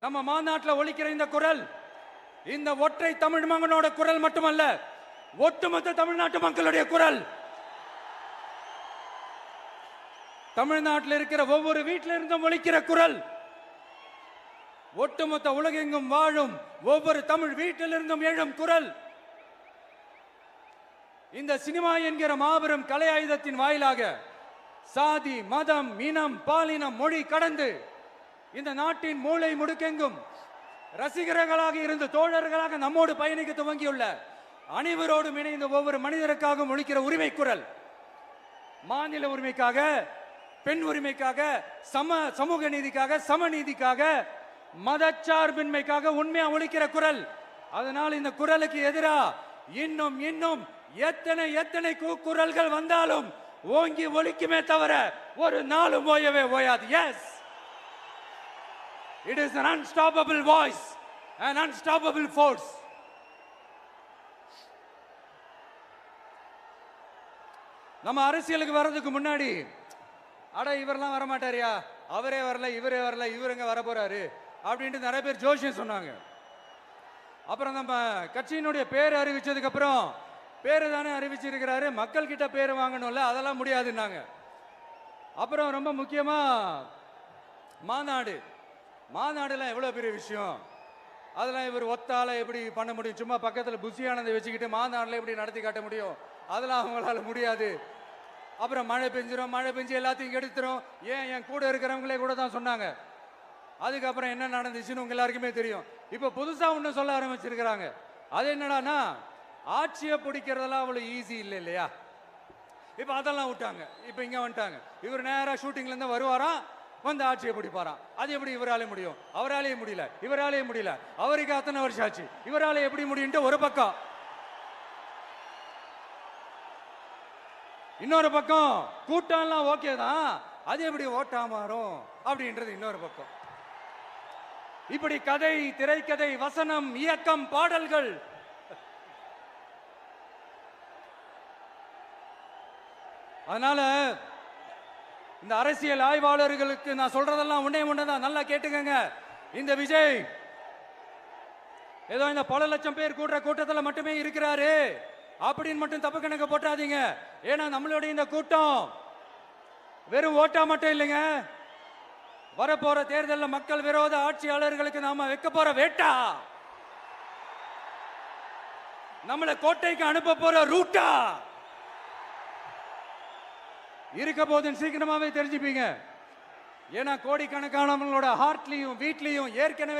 நம்ம மாநாட்டில் ஒலிக்கிற இந்த குரல் இந்த ஒற்றை தமிழ் மகனோட குரல் மட்டுமல்ல, ஒட்டுமொத்த தமிழ்நாட்டு மக்களுடைய குரல். தமிழ்நாட்டில் இருக்கிற ஒவ்வொரு வீட்டில இருந்தும் ஒலிக்கிற குரல். ஒட்டுமொத்த உலகெங்கும் வாழும் ஒவ்வொரு தமிழ் வீட்டிலிருந்தும் எழும் குரல். இந்த சினிமா என்கிற மாபெரும் கலை ஆயுதத்தின் வாயிலாக சாதி, மதம், இனம், பாலினம், மொழி கடந்து இந்த நாட்டின் மூளை முடுக்கெங்கும் ரசிகர்களாக இருந்து தோழர்களாக நம்மோடு பயணிக்க துவங்கியுள்ள அனைவரோடும் இணைந்த ஒவ்வொரு மனிதருக்காகவும் ஒலிக்கிற உரிமை குரல். மாநில உரிமைக்காக, பெண் உரிமைக்காக, சமூக நீதிக்காக, சமநீதிக்காக, மதச்சார்பின்மைக்காக உண்மையா ஒலிக்கிற குரல். அதனால் இந்த குரலுக்கு எதிராக இன்னும் இன்னும் எத்தனை குரல்கள் வந்தாலும் ஓங்கி ஒலிக்குமே தவிர ஒரு நாளும் ஓயவே ஓயாது. Yes, it is an unstoppable voice, an unstoppable force. நம்ம அரசியலுக்கு வர்றதுக்கு முன்னாடி அட இவரெல்லாம் வரமாட்டாரியா, அவரே வரல, இவரே வரல, இவருங்க வர போறாரு அப்படின்ட்டு நிறைய பேர் ஜோஷியம் சொன்னாங்க. அப்புறம் நம்ம கட்சியினுடைய பேர் அறிவிச்சதுக்கு அப்புறம் பேரு தானே அறிவிச்சிருக்கிறாரு, மக்கள் கிட்ட பேர் வாங்கணும்ல, அதெல்லாம் முடியாதுன்னாங்க. அப்புறம் ரொம்ப முக்கியமா மாநாடுலாம் எவ்வளவு பெரிய விஷயம், அதெல்லாம் இவர் ஒத்தால எப்படி பண்ண முடியும், சும்மா பக்கத்தில் புசியானதை வச்சுக்கிட்டு மாநாடுல எப்படி நடத்தி காட்ட முடியும், அதெல்லாம் அவங்களால முடியாது. அப்புறம் மழை பெஞ்சு எல்லாத்தையும் கெடுத்துரும். ஏன் என் கூட இருக்கிறவங்களே கூட தான் சொன்னாங்க. அதுக்கப்புறம் என்ன நடந்துச்சுன்னு உங்க எல்லாருக்குமே தெரியும். இப்ப புதுசா ஒண்ணு சொல்ல ஆரம்பிச்சிருக்கிறாங்க. அது என்னடானா, ஆட்சியை பிடிக்கிறதெல்லாம் அவ்வளவு ஈஸி இல்லை இல்லையா. இப்ப அதெல்லாம் விட்டாங்க, இப்ப இங்க வந்துட்டாங்க. இவர் நேரா ஷூட்டிங்ல இருந்து வருவாராம், வந்து ஆட்சியை பிடிப்பாராம். அது எப்படி இவராலே முடியும், அவராலே முடியல, இவராலே முடியல, அவருக்கு அத்தனை வருஷம் ஆச்சு, இவராலே எப்படி முடியும் ஒரு பக்கம். இன்னொரு பக்கம் கூட்டம்லாம் ஓகே தான், அது எப்படி ஓட்டா மாறும் அப்படின்றது இன்னொரு பக்கம். இப்படி கதை, திரைக்கதை, வசனம், இயக்கம், பாடல்கள், அதனால இந்த அரசியல் ஆய்வாளர்களுக்கு நான் சொல்றதெல்லாம் ஒன்னேதான், நல்லா கேட்டுக்கங்க. இந்த விஜய் ஏதோ இந்த பல லட்சம் பேர் கூடுற கூட்டத்தில் மட்டுமே இருக்கிறாரு அப்படின்னு மட்டும் தப்பு கணக்கு போட்டாதீங்க. ஏன்னா நம்மளுடைய இந்த கூட்டம் வெறும் ஓட்டா மட்டும் இல்லைங்க, வரப்போற தேர்தலில் மக்கள் விரோத ஆட்சியாளர்களுக்கு நாம வைக்க போற வேட்டா, நம்மளை கோட்டைக்கு அனுப்ப போற ரூட்டா இருக்க போதுன்னு சீக்கிரமாவே தெரிஞ்சுப்பீங்க. ஏன்னா கோடிக்கணக்கானவங்களோட ஹார்ட்லயும் வீட்லயும் ஏற்கனவே